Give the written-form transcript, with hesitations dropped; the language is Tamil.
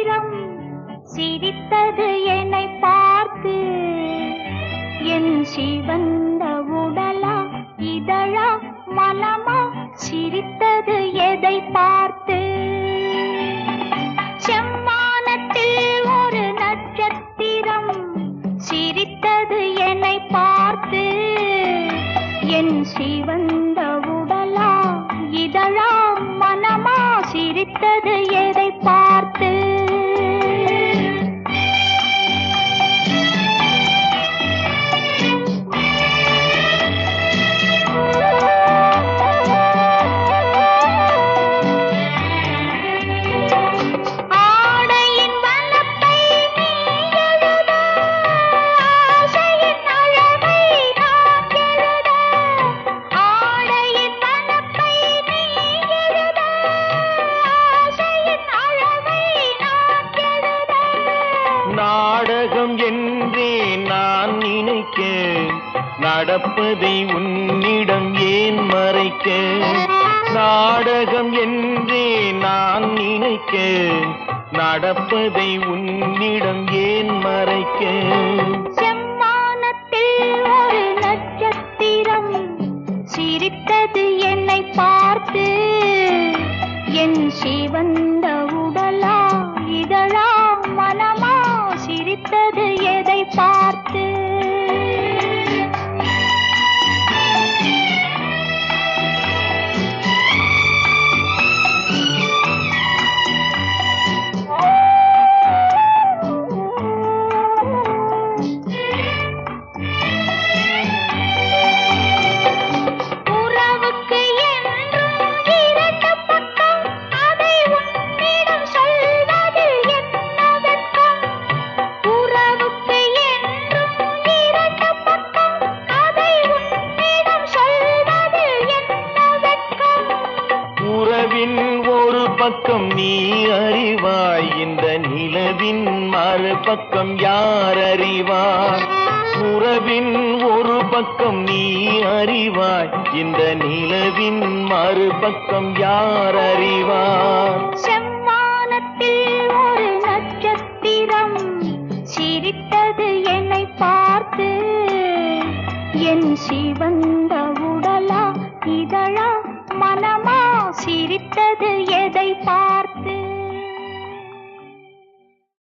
நட்சத்திரம் சிரித்தது என்னை பார்த்து. என் சிவந்த உடலா இதழா மனமா சிரித்தது எதை பார்த்து? செம்மானத்தில் ஒரு நட்சத்திரம் சிரித்தது என்னை பார்த்து. என் சிவந்த உடலா இதழா மனமா சிரித்தது எதை பார்த்து? நாடகம் என்றே நான் நினைக்க, நடப்பதை உன்னிடம் ஏன் மறைக்க? நாடகம் என்றே நான் நினைக்க, நடப்பதை உன்னிடம் ஏன் மறைக்க? செம்மானத்தில் ஒரு நட்சத்திரம் சிரித்தது என்னை பார்த்து. என் சிவந்த உடலா இதழா மனமா சிரித்தது எதை பார்த்து? ஒரு பக்கம் நீ அறிவாய், இந்த நிலவின் மறுபக்கம் யார் அறிவார்? உறவின் ஒரு பக்கம் நீ அறிவாய், இந்த நிலவின் மறுபக்கம் யார் அறிவார்? செம்மானத்தில் ஒரு நட்சத்திரம் சிரித்தது என்னை பார்த்து. என் சிவந்த உடலா இதழா மனமா சிரித்தது